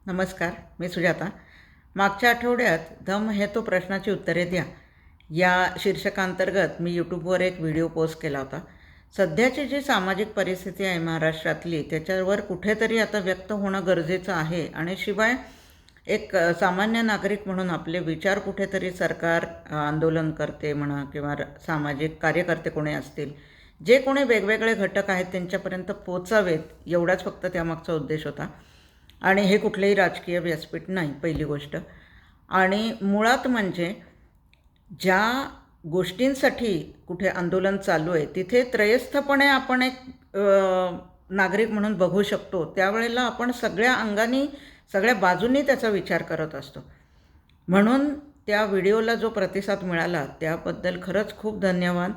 नमस्कार, मी सुजाता. मागच्या आठवड्यात धम्म हे तो प्रश्नाची उत्तरे द्या या शीर्षकांतर्गत मी यूट्यूबवर एक व्हिडिओ पोस्ट केला होता. सध्याची जी सामाजिक परिस्थिती आहे महाराष्ट्रातली त्याच्यावर कुठेतरी आता व्यक्त होणं गरजेचं आहे आणि शिवाय एक सामान्य नागरिक म्हणून आपले विचार कुठेतरी सरकार आंदोलन करते म्हणा किंवा सामाजिक कार्यकर्ते कोणी असतील, जे कोणी वेगवेगळे घटक आहेत त्यांच्यापर्यंत पोचावेत एवढाच फक्त त्यामागचा उद्देश होता. आणि हे कुठलेही राजकीय व्यासपीठ नाही पहिली गोष्ट. आणि मुळात म्हणजे ज्या गोष्टींसाठी कुठे आंदोलन चालू आहे तिथे त्रयस्थपणे आपण एक नागरिक म्हणून बघू शकतो. त्यावेळेला आपण सगळ्या अंगाने सगळ्या बाजूंनी त्याचा विचार करत असतो. म्हणून त्या व्हिडिओला जो प्रतिसाद मिळाला त्याबद्दल खरंच खूप धन्यवाद.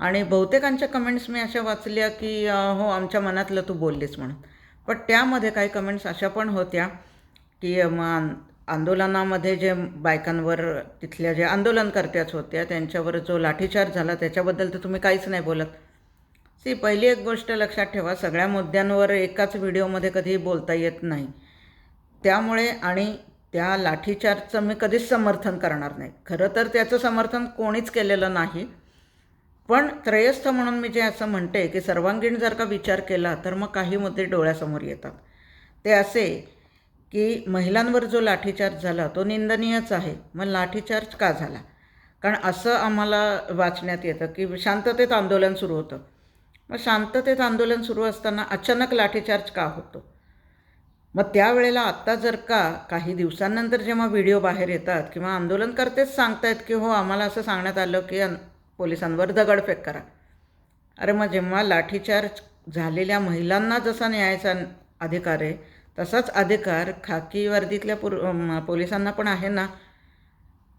आणि बहुतेकांच्या कमेंट्स मी अशा वाचल्या की हो, आमच्या मनातलं तू बोललीस म्हणून. पण त्यामध्ये काही कमेंट्स अशा पण होत्या की आंदोलनामध्ये जे बायकांवर तिथल्या जे आंदोलनकर्त्याच होत्या त्यांच्यावर जो लाठीचार्ज झाला त्याच्याबद्दल तर तुम्ही काहीच नाही बोलत. पहिली एक गोष्ट लक्षात ठेवा, सगळ्या मुद्द्यांवर एकाच व्हिडिओमध्ये कधीही बोलता येत नाही. त्यामुळे आणि त्या लाठीचार्जचं मी कधीच समर्थन करणार नाही. खरं तर त्याचं समर्थन कोणीच केलेलं नाही. पण त्रयस्थ म्हणून मी जे असं म्हणते की सर्वांगीण जर का विचार केला तर मग काही मुद्दे डोळ्यासमोर येतात. ते असे की महिलांवर जो लाठीचार्ज झाला तो निंदनीयच आहे. मग लाठीचार्ज का झाला? कारण असं आम्हाला वाचण्यात येतं की शांततेत आंदोलन सुरू होतं. मग शांततेत आंदोलन सुरू असताना अचानक लाठीचार्ज का होतो? मग त्यावेळेला आत्ता जर का काही दिवसांनंतर जेव्हा व्हिडिओ बाहेर येतात किंवा आंदोलनकर्तेच सांगतायत की हो, आम्हाला असं सांगण्यात आलं की पोलिसांवर दगडफेक करा. अरे मग जेव्हा लाठीचार्ज झालेल्या महिलांना जसा न्यायाचा अधिकार आहे तसाच अधिकार खाकी वर्दीतल्या पोलिसांना पण आहे ना.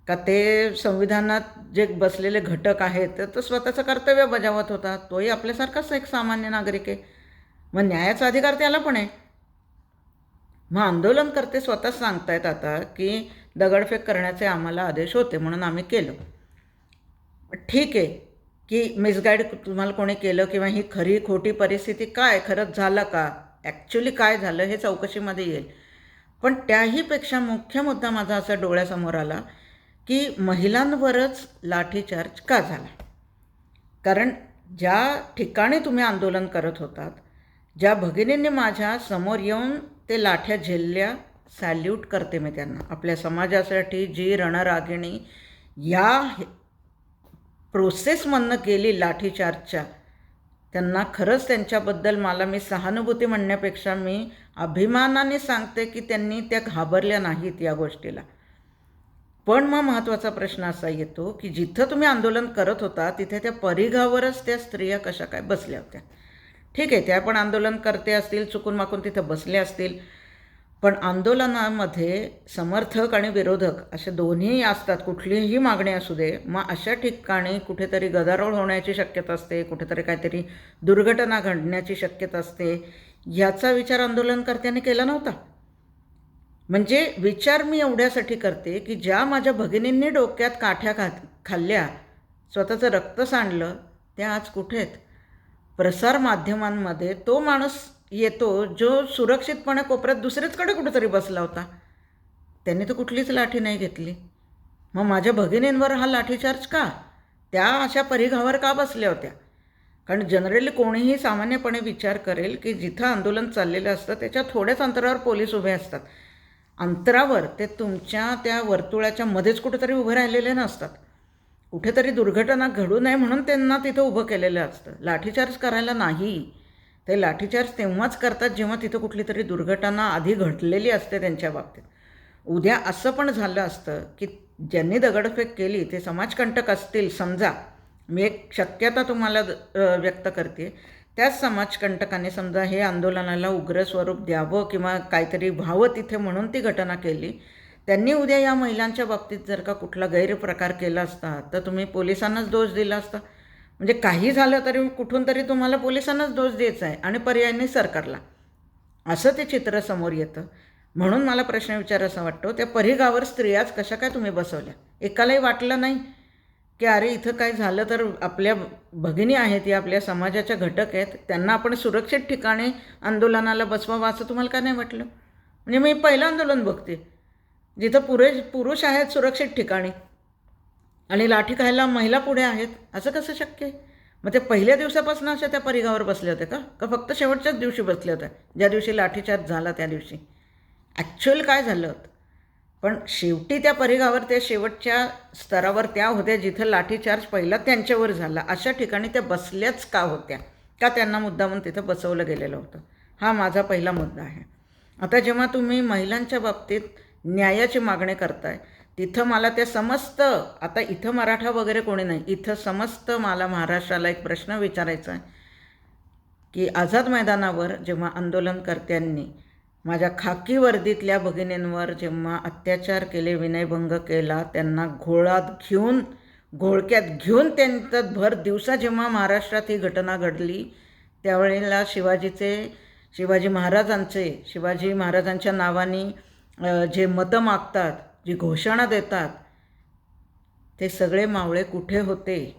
का ते संविधानात जे बसलेले घटक आहेत तर स्वतःचं कर्तव्य बजावत होता. तोही आपल्यासारखाच एक सामान्य नागरिक आहे. मग न्यायाचा अधिकार त्याला पण आहे. मग आंदोलनकर्ते स्वतःच सांगतायत आता की दगडफेक करण्याचे आम्हाला आदेश होते म्हणून आम्ही केलं. ठीक आहे की मिसगाईड तुम्हाला कोणी केलं किंवा ही खरी खोटी परिस्थिती काय, खरंच झालं का, ॲक्च्युली काय झालं हे चौकशीमध्ये येईल. पण त्याहीपेक्षा मुख्य मुद्दा माझा असा डोळ्यासमोर आला की महिलांवरच लाठीचार्ज का झाला. कारण ज्या ठिकाणी तुम्ही आंदोलन करत होतात, ज्या भगिनींनी माझ्या समोर येऊन ते लाठ्या झेलल्या, सॅल्यूट करते मी त्यांना. आपल्या समाजासाठी जी रणरागिणी या प्रोसेसमधनं गेली लाठीचार्जच्या, त्यांना खरंच त्यांच्याबद्दल मी सहानुभूती म्हणण्यापेक्षा मी अभिमानाने सांगते की त्यांनी त्या घाबरल्या नाहीत या गोष्टीला. पण मग महत्त्वाचा प्रश्न असा येतो की जिथं तुम्ही आंदोलन करत होता तिथे त्या परिघावरच त्या स्त्रिया कशा काय बसल्या होत्या. ठीक आहे, त्या पण आंदोलन करते असतील, चुकून माकून तिथं बसल्या असतील. पण आंदोलनामध्ये समर्थक आणि विरोधक असे दोन्ही असतात. कुठलीही मागणी असू दे, मग अशा ठिकाणी कुठेतरी गदारोळ होण्याची शक्यता असते, कुठेतरी काहीतरी दुर्घटना घडण्याची शक्यता असते. ह्याचा विचार आंदोलनकर्त्यांनी केला नव्हता. म्हणजे विचार मी एवढ्यासाठी करते की ज्या माझ्या भगिनींनी डोक्यात काठ्या खाल्ल्या, स्वतःचं रक्त सांडलं, त्या आज कुठे आहेत? प्रसारमाध्यमांमध्ये तो माणूस येतो जो सुरक्षितपणे कोपऱ्यात दुसरीचकडे कुठेतरी बसला होता. त्यांनी तर कुठलीच लाठी नाही घेतली. मग माझ्या भगिनींवर हा लाठीचार्ज का? त्या अशा परिघावर का बसल्या होत्या? कारण जनरली कोणीही सामान्यपणे विचार करेल की जिथं आंदोलन चाललेलं असतं त्याच्या थोड्याच अंतरावर पोलीस उभे असतात. अंतरावर ते तुमच्या त्या वर्तुळाच्या मध्येच कुठेतरी उभे राहिलेले नसतात. कुठेतरी दुर्घटना घडू नये म्हणून त्यांना तिथं उभं केलेलं असतं. लाठीचार्ज करायला नाही. ते लाठीचार्ज तेव्हाच करतात जेव्हा तिथं कुठली तरी दुर्घटना आधी घडलेली असते त्यांच्या बाबतीत. उद्या असं पण झालं असतं की ज्यांनी दगडफेक केली ते समाजकंटक असतील समजा. मी एक शक्यता तुम्हाला व्यक्त करते. त्याच समाजकंटकांनी समजा हे आंदोलनाला उग्र स्वरूप द्यावं किंवा काहीतरी व्हावं तिथे म्हणून ती घटना केली. त्यांनी उद्या या महिलांच्या बाबतीत जर का कुठला गैरप्रकार केला असता तर तुम्ही पोलिसांनाच दोष दिला असता. म्हणजे काही झालं तरी कुठून तरी तुम्हाला पोलिसांनाच दोष द्यायचा आहे आणि पर्यायाने सरकारला, असं ते चित्र समोर येतं. म्हणून मला प्रश्न विचारायचा वाटतो, त्या परिघावर स्त्रियाच कशा काय तुम्ही बसवल्या? एकालाही वाटलं नाही की अरे इथं काय झालं तर आपल्या भगिनी आहेत, या आपल्या समाजाच्या घटक आहेत, त्यांना आपण सुरक्षित ठिकाणी आंदोलनाला बसवावं असं तुम्हाला का नाही वाटलं? म्हणजे मी पहिलं आंदोलन बघते जिथं पुरुष आहेत सुरक्षित ठिकाणी आणि लाठी खायला महिला पुढे आहेत. असं कसं शक्य आहे? मग ते पहिल्या दिवसापासून अशा त्या परिघावर बसले होते का फक्त शेवटच्याच दिवशी बसले होते, ज्या दिवशी लाठीचार्ज झाला त्या दिवशी? ॲक्च्युअल काय झालं होतं? पण शेवटी त्या परिघावर त्या शेवटच्या स्तरावर त्या होत्या जिथं लाठीचार्ज पहिला त्यांच्यावर झाला. अशा ठिकाणी त्या बसल्याच का होत्या? का त्यांना मुद्दामून तिथं बसवलं गेलेलं होतं? हा माझा पहिला मुद्दा आहे. आता जेव्हा तुम्ही महिलांच्या बाबतीत न्यायाची मागणी करताय, तिथं मला ते समस्त, आता इथं मराठा वगैरे कोणी नाही, इथं समस्त मला महाराष्ट्राला एक प्रश्न विचारायचा आहे की आझाद मैदानावर जेव्हा आंदोलनकर्त्यांनी माझ्या खाकी वर्दीतल्या भगिनींवर जेव्हा अत्याचार केले, विनयभंग केला, त्यांना घोळक्यात घेऊन त्यांच्यात भर दिवसा जेव्हा महाराष्ट्रात ही घटना घडली, त्यावेळेला शिवाजी महाराजांच्या नावाने जे मतं मागतात, जी घोषणा देतात, ते सगळे मावळे कुठे होते?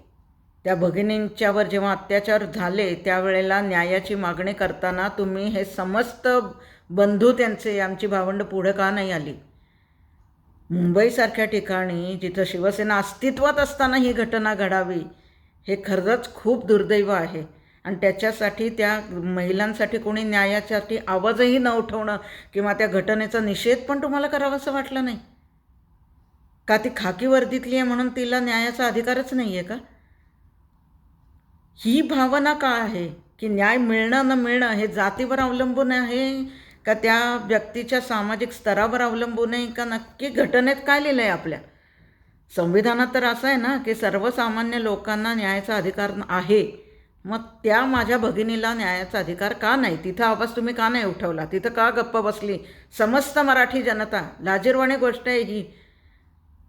त्या भगिनींच्यावर जेव्हा अत्याचार झाले त्यावेळेला न्यायाची मागणी करताना तुम्ही हे समस्त बंधू त्यांचे, आमची भावंडं पुढे का नाही आली? मुंबईसारख्या ठिकाणी जिथं शिवसेना अस्तित्वात असताना ही घटना घडावी, हे खरंच खूप दुर्दैव आहे. आणि त्याच्यासाठी त्या महिलांसाठी कोणी न्यायासाठी आवाजही न उठवणं किंवा त्या घटनेचा निषेध पण तुम्हाला करावासं वाटलं नाही का? ती खाकी वर्दीतली आहे म्हणून तिला न्यायाचा अधिकारच नाही आहे का? ही भावना का आहे की न्याय मिळणं न मिळणं हे जातीवर अवलंबून आहे का त्या व्यक्तीच्या सामाजिक स्तरावर अवलंबून आहे का नक्की घटनेत काय लिहिलं आहे? आपल्या संविधानात तर असं आहे ना की सर्वसामान्य लोकांना न्यायाचा अधिकार आहे. मग त्या माझ्या भगिनीला न्यायाचा अधिकार का नाही? तिथं आवाज तुम्ही का नाही उठवला? तिथं का गप्प बसली समस्त मराठी जनता? लाजिरवाणी गोष्ट आहे ही.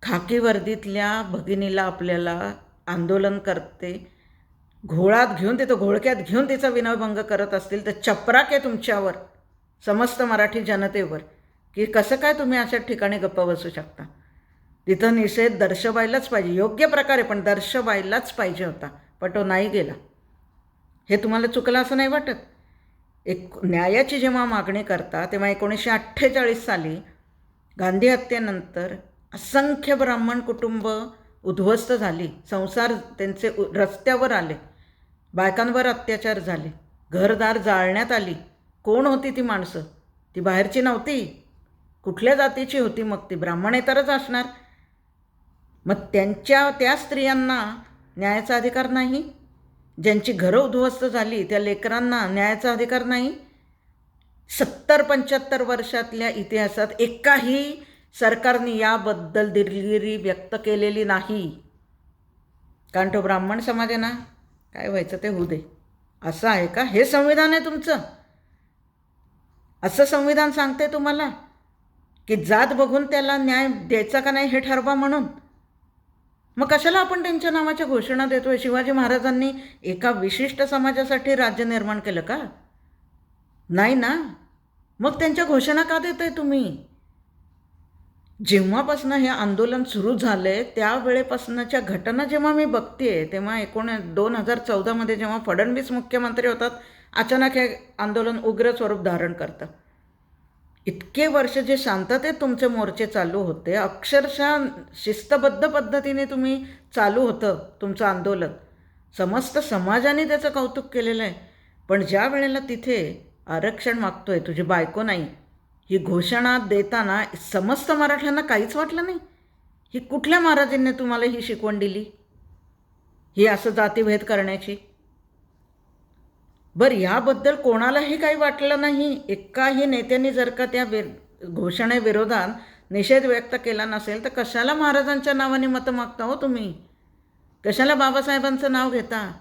खाकी वर्दीतल्या भगिनीला आपल्याला आंदोलन करते घोळात घेऊन, तिथं घोळक्यात घेऊन तिचा विनयभंग करत असतील तर चपराक आहे तुमच्यावर, समस्त मराठी जनतेवर, की कसं काय तुम्ही अशा ठिकाणी गप्प बसू शकता? तिथं निषेध दर्शवायलाच पाहिजे, योग्य प्रकारे पण दर्शवायलाच पाहिजे होता, पण तो नाही गेला. हे तुम्हाला चुकलं असं नाही वाटत? एक न्यायाची जेव्हा मागणी करता तेव्हा 1948 साली गांधी हत्येनंतर असंख्य ब्राह्मण कुटुंब उद्ध्वस्त झाली, संसार त्यांचे रस्त्यावर आले, बायकांवर अत्याचार झाले, घरदार जाळण्यात आली. कोण होती ती माणसं? ती बाहेरची नव्हती. कुठल्या जातीची होती मग ती? ब्राह्मणेतरच असणार. मग त्या स्त्रियांना न्यायाचा अधिकार नाही? ज्यांची घरं उद्ध्वस्त झाली त्या लेकरांना न्यायाचा अधिकार नाही? 70-75 वर्षातल्या इतिहासात एकाही सरकारने याबद्दल दिलगिरी व्यक्त केलेली नाही. कारण तो ब्राह्मण समाज आहे ना, काय व्हायचं ते होऊ दे, असं आहे का? हे संविधान आहे तुमचं? असं संविधान सांगते तुम्हाला की जात बघून त्याला न्याय द्यायचा का नाही हे ठरवा म्हणून? मग कशाला आपण त्यांच्या नावाच्या घोषणा देतोय? शिवाजी महाराजांनी एका विशिष्ट समाजासाठी राज्य निर्माण केलं का? नाही ना. मग त्यांच्या घोषणा का देताय तुम्ही? जेव्हापासून हे आंदोलन सुरू झालंय त्यावेळेपासूनच्या घटना जेव्हा मी बघते तेव्हा 2014 जेव्हा फडणवीस मुख्यमंत्री होतात, अचानक हे आंदोलन उग्र स्वरूप धारण करतं. इतके वर्ष जे शांततेत तुमचे मोर्चे चालू होते, अक्षरशः शिस्तबद्ध पद्धतीने तुम्ही चालू होतं तुमचं आंदोलन, समस्त समाजाने त्याचं कौतुक केलेलं आहे. पण ज्या वेळेला तिथे आरक्षण मागतोय, तुझी बायको नाही, ही घोषणा देताना समस्त मराठ्यांना काहीच वाटलं नाही. ही कुठल्या महाराजांनी तुम्हाला ही शिकवण दिली, ही असं जातीभेद करण्याची? बरं, याबद्दल कोणालाही काही वाटलं नाही. एकाही नेत्यांनी जर का त्या घोषणेविरोधात निषेध व्यक्त केला नसेल तर कशाला महाराजांच्या नावाने मतं मागता हो तुम्ही? कशाला बाबासाहेबांचं नाव घेता?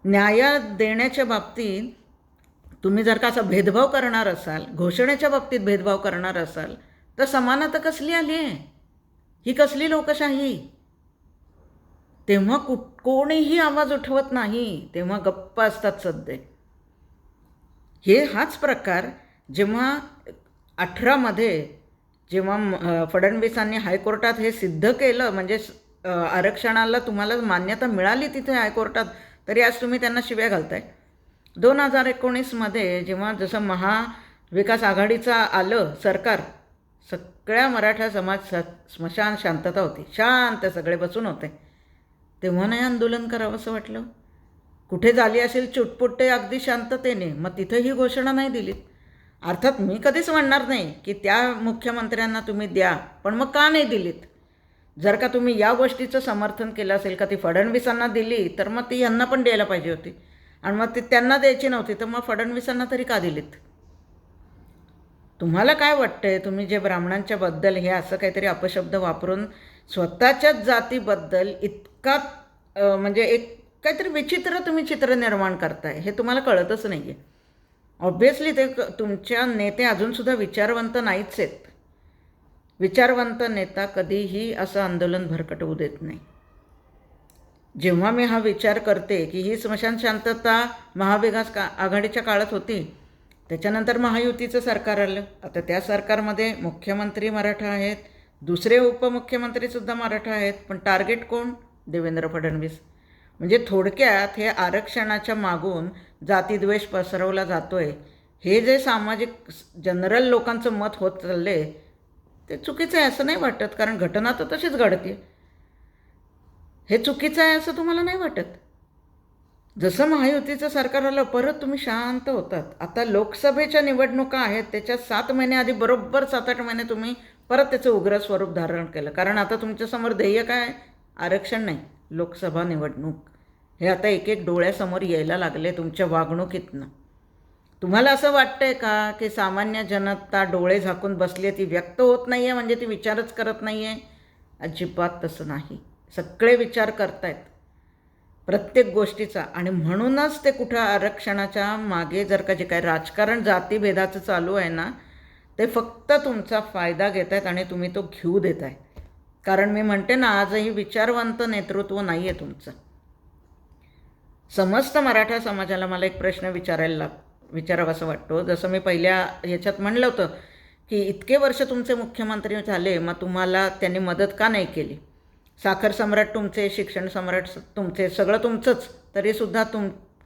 न्याय देण्याच्या बाबतीत तुम्ही जर का असा भेदभाव करणार असाल, घोषणेच्या बाबतीत भेदभाव करणार असाल, तर समानता कसली आली आहे? ही कसली लोकशाही? तेव्हा कोणीही आवाज उठवत नाही, तेव्हा गप्प असतात सध्या. हाच प्रकार जेव्हा 18 जेव्हा फडणवीसांनी हायकोर्टात हे सिद्ध केलं, म्हणजे आरक्षणाला तुम्हाला मान्यता मिळाली तिथे हायकोर्टात, तरी आज तुम्ही त्यांना शिव्या घालताय. 2019 जेव्हा जसं विकास आघाडीचं आलं सरकार, सगळ्या मराठा समाज स्मशान शांतता होती, शांत सगळे बसून होते. तेव्हा नाही आंदोलन करावं असं वाटलं? कुठे झाली असेल चुटपुट्टे अगदी शांततेने, मग तिथं ही घोषणा नाही दिलीत. अर्थात मी कधीच म्हणणार नाही की त्या मुख्यमंत्र्यांना तुम्ही द्या, पण मग का नाही दिलीत? जर का तुम्ही या गोष्टीचं समर्थन केलं असेल का ती फडणवीसांना दिली, तर मग ती यांना पण द्यायला पाहिजे होती. आणि मग ती त्यांना द्यायची नव्हती, तर मग फडणवीसांना तरी का दिलीत? तुम्हाला काय वाटतंय, तुम्ही जे ब्राह्मणांच्या बद्दल हे असं काहीतरी अपशब्द वापरून स्वतःच्याच जातीबद्दल इतका म्हणजे एक काहीतरी विचित्र तुम्ही चित्र निर्माण करताय, हे तुम्हाला कळतच नाही आहे. ऑब्व्हियसली ते तुमच्या नेते अजूनसुद्धा विचारवंत नाहीच आहेत. विचारवंत नेता कधीही असं आंदोलन भरकटवू देत नाही. जेव्हा मी हा विचार करते की ही स्मशान शांतता महाविकास आघाडीच्या काळात होती, त्याच्यानंतर महायुतीचं सरकार आलं. आता त्या सरकारमध्ये मुख्यमंत्री मराठा आहेत, दुसरे उपमुख्यमंत्रीसुद्धा मराठा आहेत, पण टार्गेट कोण? देवेंद्र फडणवीस. म्हणजे थोडक्यात हे आरक्षणाच्या मागून जातीद्वेष पसरवला जातोय, हे जे सामाजिक जनरल लोकांचं मत होत चाललं आहे, ते चुकीचं आहे असं नाही वाटत. कारण घटना तर तशीच घडते. हे चुकीचं आहे असं तुम्हाला नाही वाटत? जसं महायुतीचं सरकार आलं, परत तुम्ही शांत होतात. आता लोकसभेच्या निवडणुका आहेत, त्याच्या 7 महिने आधी बरोबर 7-8 महिने तुम्ही परत त्याचं उग्र स्वरूप धारण केलं. कारण आता तुमच्यासमोर ध्येय काय? आरक्षण नाही, लोकसभा निवडणूक. हे आता एक एक डोळ्यासमोर यायला लागले तुमच्या वागणुकीतनं. तुम्हाला असं वाटतंय का की सामान्य जनता डोळे झाकून बसली आहे, ती व्यक्त होत नाही आहे म्हणजे ती विचारच करत नाही आहे? अजिबात तसं नाही. सगळे विचार करतायत प्रत्येक गोष्टीचा. आणि म्हणूनच ते कुठं आरक्षणाच्या मागे जर का जे काय राजकारण जातीभेदाचं चालू आहे ना, ते फक्त तुमचा फायदा घेत आहेत आणि तुम्ही तो घेऊ देत आहे. कारण मी म्हणते ना, आजही विचारवंत नेतृत्व नाही आहे तुमचं. समस्त मराठा समाजाला मला एक प्रश्न विचारावासा वाटतो. जसं मी पहिल्या ह्याच्यात म्हणलं होतं की इतके वर्ष तुमचे मुख्यमंत्री झाले, मग तुम्हाला त्यांनी मदत का नाही केली? साखर सम्राट तुमचे, शिक्षण सम्राट तुमचे, सगळं तुमचंच, तरीसुद्धा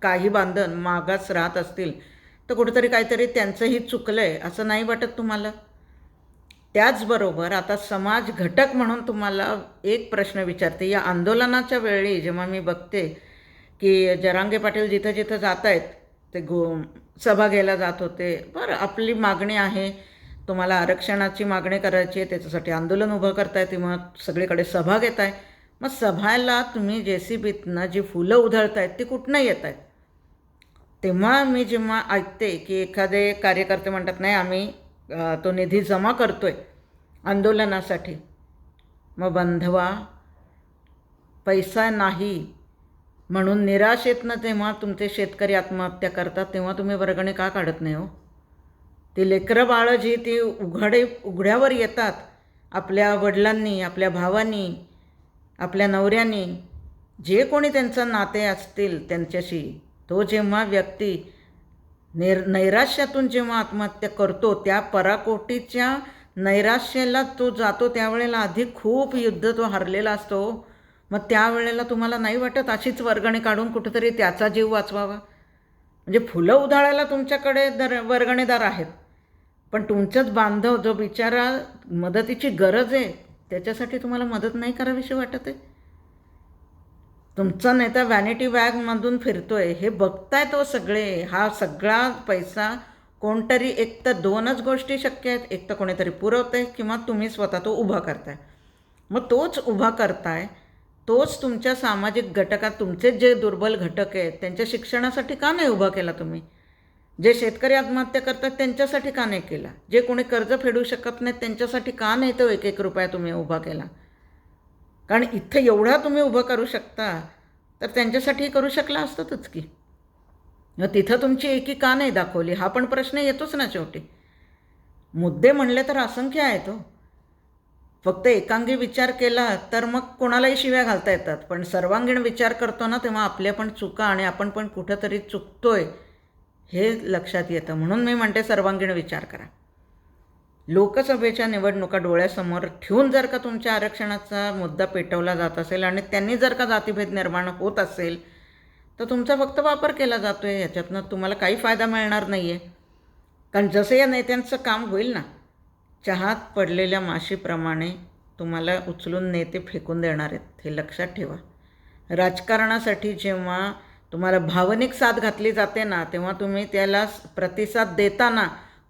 काही बांधन मागास राहत असतील तर कुठेतरी काहीतरी त्यांचंही चुकलं आहे असं नाही वाटत तुम्हाला? त्याचबरोबर आता समाज घटक म्हणून तुम्हाला एक प्रश्न विचारते. या आंदोलनाच्या वेळी जेव्हा मी बघते की जरांगे पाटील जिथं जिथं जात आहेत, ते सभा घ्यायला जात होते. बरं, आपली मागणी आहे, तुम्हाला आरक्षणाची मागणी करायची आहे, त्याच्यासाठी आंदोलन उभं करताय, तेव्हा सगळीकडे सभा घेत आहे. मग सभाला तुम्ही JCBतनं जी फुलं उधळतायत ती कुठनं येत आहेत? तेव्हा मी जेव्हा ऐकते की एखादे कार्यकर्ते म्हणतात नाही आम्ही तो निधी जमा करतोय आंदोलनासाठी, मग बंधवा, पैसा नाही म्हणून निराशेतनं तेव्हा तुमचे शेतकरी आत्महत्या करतात, तेव्हा तुम्ही वर्गणी का काढत नाही हो? ती लेकरं बाळं जी ती उघड्यावर येतात, आपल्या वडिलांनी, आपल्या भावांनी, आपल्या नवऱ्यांनी, जे कोणी त्यांचं नाते असतील त्यांच्याशी, तो जेव्हा व्यक्ती नैराश्यातून जेव्हा आत्महत्या करतो, त्या पराकोटीच्या नैराश्याला तो जातो, त्यावेळेला आधी खूप युद्ध तो हरलेला असतो. मग त्यावेळेला तुम्हाला नाही वाटत अशीच वर्गणी काढून कुठेतरी त्याचा जीव वाचवावा? म्हणजे फुलं उधळायला तुमच्याकडे वर्गणीदार आहेत, पण तुमचंच बांधव जो बिचारा मदतीची गरज आहे त्याच्यासाठी तुम्हाला मदत नाही करावीशी वाटत आहे? तुमचा नेता व्हॅनिटी बॅगमधून फिरतोय हे बघताय तो सगळे. हा सगळा पैसा कोणतरी, एक तर 2च गोष्टी शक्य आहेत, एक तर कोणीतरी पुरवतंय किंवा तुम्ही स्वतः तो उभा करताय. मग तोच उभा करताय, तोच तुमच्या सामाजिक घटकात तुमचे जे दुर्बल घटक आहेत त्यांच्या शिक्षणासाठी का नाही उभा केला तुम्ही? जे शेतकरी आत्महत्या करतात त्यांच्यासाठी का नाही केला? जे कोणी कर्ज फेडू शकत नाहीत त्यांच्यासाठी का नाही तो 1-1 रुपया तुम्ही उभा केला? कारण इथं एवढा तुम्ही उभं करू शकता तर त्यांच्यासाठी करू शकला असतातच की. मग तिथं तुमची एकी का नाही दाखवली? हा पण प्रश्न येतोच ना शेवटी. मुद्दे म्हणले तर असंख्य आहेत हो. फक्त एकांगी विचार केला तर मग कोणालाही शिव्या घालता येतात, पण सर्वांगीण विचार करतो ना तेव्हा आपल्या पण चुका आणि आपण पण कुठंतरी चुकतोय हे लक्षात येतं. म्हणून मी म्हणते सर्वांगीण विचार करा. लोकसभेच्या निवडणुका डोळ्यासमोर ठेवून जर का तुमच्या आरक्षणाचा मुद्दा पेटवला जात असेल आणि त्यांनी जर का जातीभेद निर्माण होत असेल तर तुमचा फक्त वापर केला जातो आहे, ह्याच्यातनं तुम्हाला काही फायदा मिळणार नाही आहे. कारण जसं या नेत्यांचं काम होईल ना, चहात पडलेल्या माशीप्रमाणे तुम्हाला उचलून नेते फेकून देणार आहेत, हे लक्षात ठेवा. राजकारणासाठी जेव्हा तुम्हाला भावनिक साथ घातली जाते ना, तेव्हा तुम्ही त्याला प्रतिसाद देताना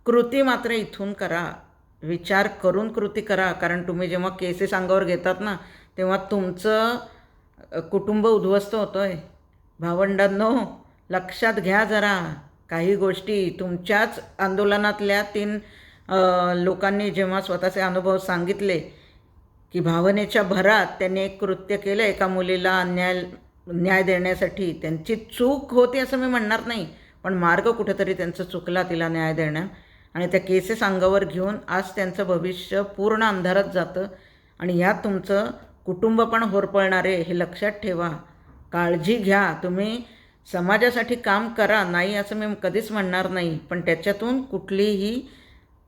कृती मात्र इथून करा, विचार करून कृती करा. कारण तुम्ही जेव्हा केसेस अंगावर घेतात ना, तेव्हा तुमचं कुटुंब उद्ध्वस्त होतं आहे. भावंडांनो, लक्षात घ्या जरा. काही गोष्टी तुमच्याच आंदोलनातल्या 3 लोकांनी जेव्हा स्वतःचे अनुभव सांगितले की भावनेच्या भरात त्यांनी एक कृत्य केलं एका मुलीला न्याय देण्यासाठी. त्यांची चूक होती असं मी म्हणणार नाही, पण मार्ग कुठेतरी त्यांचा चुकला तिला न्याय देण्यात, आणि त्या केसेस अंगावर घेऊन आज त्यांचं भविष्य पूर्ण अंधारात जातं. आणि यात तुमचं कुटुंब पण होरपळणार आहे, हे लक्षात ठेवा. काळजी घ्या. तुम्ही समाजासाठी काम करा, नाही असं मी कधीच म्हणणार नाही, पण त्याच्यातून कुठलीही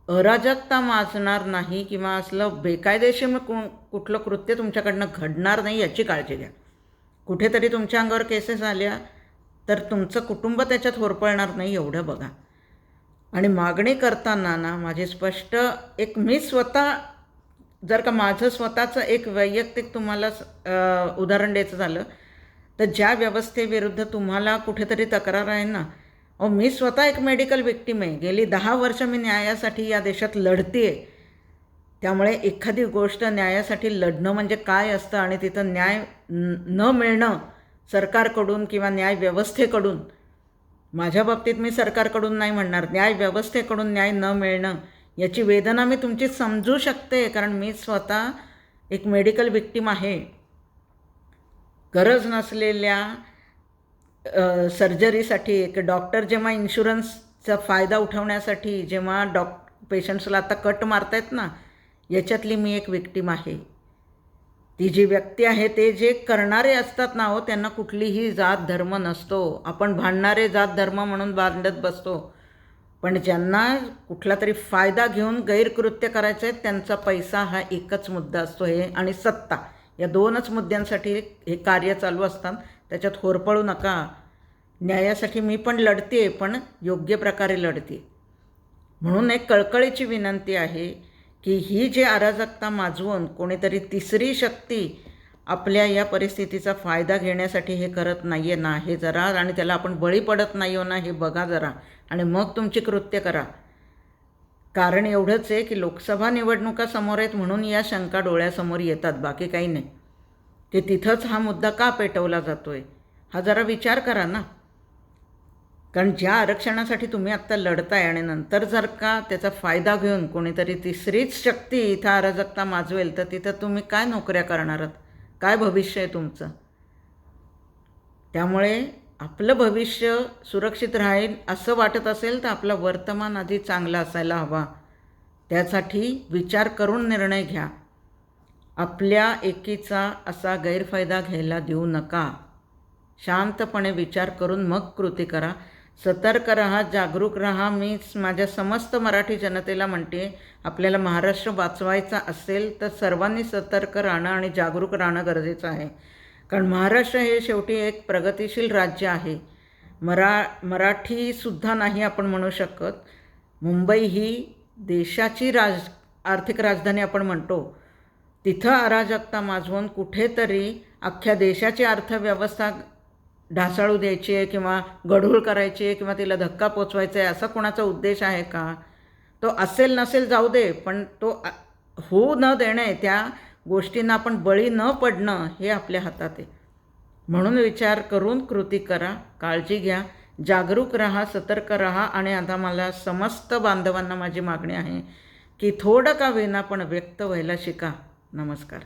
अराजकता माजणार नाही किंवा असलं बेकायदेशीर कुठलं कृत्य तुमच्याकडनं घडणार नाही याची काळजी घ्या. कुठेतरी तुमच्या अंगावर केसेस आल्या तर तुमचं कुटुंब त्याच्यात होरपळणार नाही, एवढं बघा. आणि मागणी करताना ना माझी स्पष्ट मी स्वतः जर का माझं स्वतःचं एक वैयक्तिक तुम्हाला उदाहरण द्यायचं झालं तर ज्या व्यवस्थेविरुद्ध तुम्हाला कुठेतरी तक्रार आहे ना, मी स्वतः एक मेडिकल विक्टीम आहे. गेली 10 वर्ष मी न्यायासाठी या देशात लढते आहे. त्यामुळे एखादी गोष्ट न्यायासाठी लढणं म्हणजे काय असतं आणि तिथं न्याय न मिळणं सरकारकडून किंवा न्याय व्यवस्थेकडून, माझ्या बाबतीत मी सरकारकडून नाही म्हणणार, न्याय व्यवस्थेकडून न्याय न मिळणं याची वेदना मी तुमची समजू शकते. कारण मी स्वतः एक मेडिकल विक्टीम आहे. गरज नसलेल्या सर्जरीसाठी एक डॉक्टर जेव्हा इन्शुरन्सचा फायदा उठवण्यासाठी जेव्हा पेशंट्सला आता कट मारतायत ना, याच्यातली मी एक विक्टीम आहे. ती जी व्यक्ती आहे ते जे करणारे असतात ना, त्यांना कुठलीही जात धर्म नसतो. आपण भांडणारे जात धर्म म्हणून भांडत बसतो, पण ज्यांना कुठला तरी फायदा घेऊन गैरकृत्य करायचं आहे त्यांचा पैसा हा एकच मुद्दा असतो, हे आणि सत्ता, या 2च मुद्द्यांसाठी हे कार्य चालू असतात. त्याच्यात होरपळू नका. न्यायासाठी मी पण लढते, पण योग्य प्रकारे लढते. म्हणून एक कळकळीची विनंती आहे की ही जी अराजकता माजवून कोणीतरी तिसरी शक्ती आपल्या या परिस्थितीचा फायदा घेण्यासाठी हे करत नाही आहे ना, हे जरा, आणि त्याला आपण बळी पडत नाही हो ना, हे बघा जरा, आणि मग तुमची कृत्य करा. कारण एवढंच आहे की लोकसभा निवडणुका समोर आहेत म्हणून या शंका डोळ्यासमोर येतात, बाकी काही नाही. ते तिथंच हा मुद्दा का पेटवला जातो आहे हा जरा विचार करा ना. कारण ज्या आरक्षणासाठी तुम्ही आत्ता लढताय आणि नंतर जर का त्याचा फायदा घेऊन कोणीतरी तिसरीच शक्ती इथं अराजकता माजवेल तर तिथं तुम्ही काय नोकऱ्या करणार आहात, काय भविष्य आहे तुमचं. त्यामुळे आपलं भविष्य सुरक्षित राहील असं वाटत असेल तर आपलं वर्तमान आधी चांगलं असायला हवा. त्यासाठी विचार करून निर्णय घ्या. आपल्या एकीचा असा गैरफायदा घ्यायला देऊ नका. शांतपणे विचार करून मग कृती करा. सतर्क राहा, जागरूक राहा. मी माझ्या समस्त मराठी जनतेला म्हणते, आपल्याला महाराष्ट्र वाचवायचा असेल तर सर्वांनी सतर्क राहणं आणि जागरूक राहणं गरजेचं आहे. कारण महाराष्ट्र हे शेवटी एक प्रगतिशील राज्य आहे. मराठीसुद्धा नाही आपण म्हणू शकत. मुंबई ही देशाची आर्थिक राजधानी आपण म्हणतो. तिथं अराजकता माजवून कुठेतरी अख्ख्या देशाची अर्थव्यवस्था ढासळू द्यायची आहे किंवा गढूळ करायची आहे किंवा तिला धक्का पोचवायचा आहे असा कोणाचा उद्देश आहे का? तो असेल नसेल जाऊ दे, पण तो होऊ न देणे, त्या गोष्टींना आपण बळी न पडणं हे आपल्या हातात आहे. म्हणून विचार करून कृती करा. काळजी घ्या, जागरूक राहा, सतर्क राहा. आणि आता मला समस्त बांधवांना माझी मागणी आहे की थोडं का होईना पण व्यक्त व्हायला शिका. नमस्कार.